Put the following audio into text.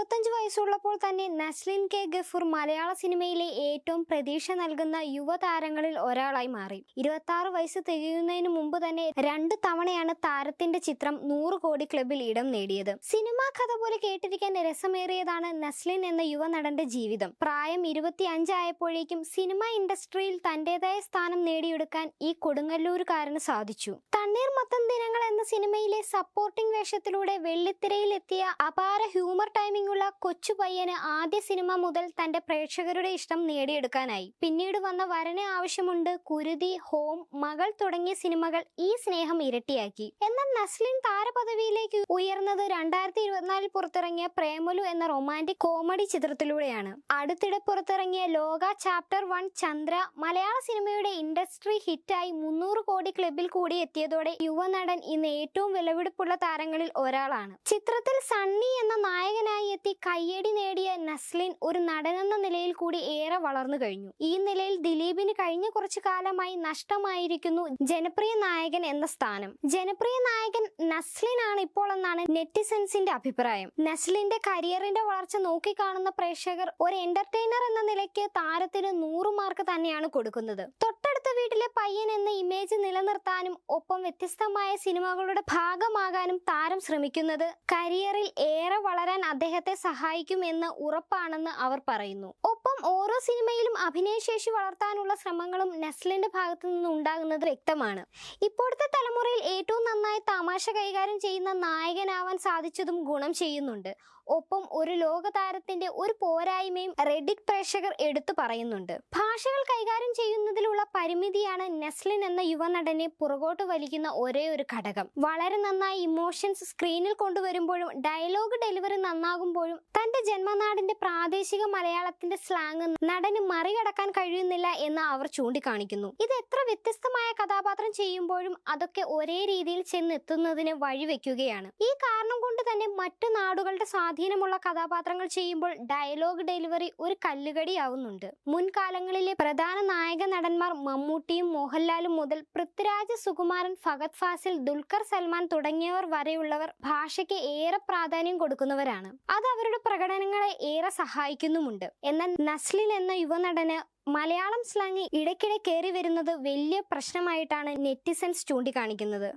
25 വയസ്സുള്ളപ്പോൾ തന്നെ നസ്ലിൻ കെ ഗഫൂർ മലയാള സിനിമയിലെ ഏറ്റവും പ്രതീക്ഷ നൽകുന്ന യുവതാരങ്ങളിൽ ഒരാളായി മാറി. 26 വയസ്സ് തികയുന്നതിന് മുമ്പ് തന്നെ 2 തവണയാണ് താരത്തിന്റെ ചിത്രം 100 കോടി ക്ലബിൽ ഇടം നേടിയത്. സിനിമാ കഥ പോലെ കേട്ടിരിക്കാൻ രസമേറിയതാണ് നസ്ലിൻ എന്ന യുവനടന്റെ ജീവിതം. പ്രായം 25 ആയപ്പോഴേക്കും സിനിമാ ഇൻഡസ്ട്രിയിൽ തന്റേതായ സ്ഥാനം നേടിയെടുക്കാൻ ഈ കൊടുങ്ങല്ലൂരുകാരന് സാധിച്ചു. തണ്ണീർമത്തൻ ദിനങ്ങൾ എന്ന സിനിമയിലെ സപ്പോർട്ടിംഗ് വേഷത്തിലൂടെ വെള്ളിത്തിരയിലെത്തിയ അപാര ഹ്യൂമർ ടൈമിംഗ് ഉള്ള കൊച്ചു പയ്യന് ആദ്യ സിനിമ മുതൽ തന്റെ പ്രേക്ഷകരുടെ ഇഷ്ടം നേടിയെടുക്കാനായി. പിന്നീട് വന്ന വരന് ആവശ്യമുണ്ട്, കുരുതി, ഹോം, മകൾ തുടങ്ങിയ സിനിമകൾ ഈ സ്നേഹം ഇരട്ടിയാക്കി. എന്നാൽ നസ്ലിൻ താരപദവിയിലേക്ക് ഉയർന്നത് 2024 പുറത്തിറങ്ങിയ പ്രേമലു എന്ന റൊമാന്റിക് കോമഡി ചിത്രത്തിലൂടെയാണ്. അടുത്തിടെ പുറത്തിറങ്ങിയ ലോക ചാപ്റ്റർ 1 ചന്ദ്ര മലയാള സിനിമയുടെ ഇൻഡസ്ട്രി ഹിറ്റായി 300 കോടി ക്ലബിൽ കൂടി എത്തിയതോടെ യുവനടൻ ഇന്ന് ഏറ്റവും വിലപിടിപ്പുള്ള താരങ്ങളിൽ ഒരാളാണ്. ചിത്രത്തിൽ സണ്ണി എന്ന നായകനായി എത്തി കയ്യടി നേടിയ നസ്ലിൻ ഒരു നടനെന്ന നിലയിൽ കൂടി ഏറെ വളർന്നു കഴിഞ്ഞു. ഈ നിലയിൽ ദിലീപിന് കഴിഞ്ഞ കുറച്ചു കാലമായി നഷ്ടമായിരിക്കുന്നു ജനപ്രിയ നായകൻ എന്ന സ്ഥാനം. ജനപ്രിയ നായകൻ നസ്ലിൻ ആണ് ഇപ്പോൾ എന്നാണ് നെറ്റിസൻസിന്റെ അഭിപ്രായം. നസ്ലിന്റെ കരിയറിന്റെ വളർച്ച നോക്കിക്കാണുന്ന പ്രേക്ഷകർ ഒരു എന്റർടൈനർ എന്ന നിലയ്ക്ക് താരത്തിന് 100 മാർക്ക് തന്നെയാണ് കൊടുക്കുന്നത്. തൊട്ടടുത്ത വീട്ടിലെ പയ്യൻ എന്ന ഇമേജ് നിലനിർത്താനും ഒപ്പം വ്യത്യസ്തമായ സിനിമകളുടെ ഭാഗമാകാനും താരം ശ്രമിക്കുന്നത് കരിയറിൽ ഏറെ വളരാൻ അദ്ദേഹത്തെ സഹായിക്കുമെന്ന് ഉറപ്പാണെന്ന് അവർ പറയുന്നു. ഒപ്പം ഓരോ സിനിമയിലും അഭിനയശേഷി വളർത്താനുള്ള ശ്രമങ്ങളും നസ്ലിന്റെ ഭാഗത്തു നിന്ന് ഉണ്ടാകുന്നത് വ്യക്തമാണ്. ഇപ്പോഴത്തെ തലമുറയിൽ ഏറ്റവും നന്നായി തമാശ കൈകാര്യം ചെയ്യുന്ന നായകനാവാൻ സാധിച്ചതും ഗുണം ചെയ്യുന്നുണ്ട്. ഒപ്പം ഒരു ലോക താരത്തിന്റെ ഒരു പോരായ്മയും റെഡിറ്റ് പ്രേക്ഷകർ എടുത്തു പറയുന്നുണ്ട്. ഭാഷകൾ കൈകാര്യം ചെയ്യുന്നതിലുള്ള പരിമിതിയാണ് നസ്ലിൻ എന്ന യുവനടനെ പുറകോട്ട് വലിക്കുന്ന ഒരേ ഒരു ഘടകം. വളരെ നന്നായി ഇമോഷൻസ് സ്ക്രീനിൽ കൊണ്ടുവരുമ്പോഴും ഡയലോഗ് ഡെലിവറി നന്നാകുമ്പോഴും തന്റെ ജന്മനാടിന്റെ പ്രാദേശിക മലയാളത്തിന്റെ സ്ലാങ് നടന് മറികടക്കാൻ കഴിയുന്നില്ല എന്ന് അവർ ചൂണ്ടിക്കാണിക്കുന്നു. ഇത് എത്ര വ്യത്യസ്തമായ കഥാപാത്രം ചെയ്യുമ്പോഴും അതൊക്കെ ഒരേ രീതിയിൽ ചെന്നെത്തുന്നതിന് വഴിവെക്കുകയാണ്. ഈ കാരണം കൊണ്ട് തന്നെ മറ്റു നാടുകളുടെ സ്വാധീനമുള്ള കഥാപാത്രങ്ങൾ ചെയ്യുമ്പോൾ ഡയലോഗ് ഡെലിവറി ഒരു കല്ലുകടിയാവുന്നുണ്ട്. മുൻകാലങ്ങളിലെ പ്രധാന നായക നടന്മാർ മമ്മൂട്ടിയും മോഹൻലാലും മുതൽ പൃഥ്വിരാജ്, സുകുമാരൻ, ഫഹദ് ഫാസിൽ, ദുൽഖർ സൽമാൻ തുടങ്ങിയവർ വരെയുള്ളവർ ഭാഷയ്ക്ക് ഏറെ പ്രാധാന്യം കൊടുക്കുന്നവരാണ്. അത് അവരുടെ പ്രകടനങ്ങളെ ഏറെ സഹായിക്കുന്നുമുണ്ട്. എന്നാൽ നസ്ലിൻ എന്ന യുവനടന് മലയാളം സ്ലാങ് ഇടയ്ക്കിടെ കയറി വരുന്നത് വലിയ പ്രശ്നമായിട്ടാണ് നെറ്റിസൻസ് ചൂണ്ടിക്കാണിക്കുന്നത്.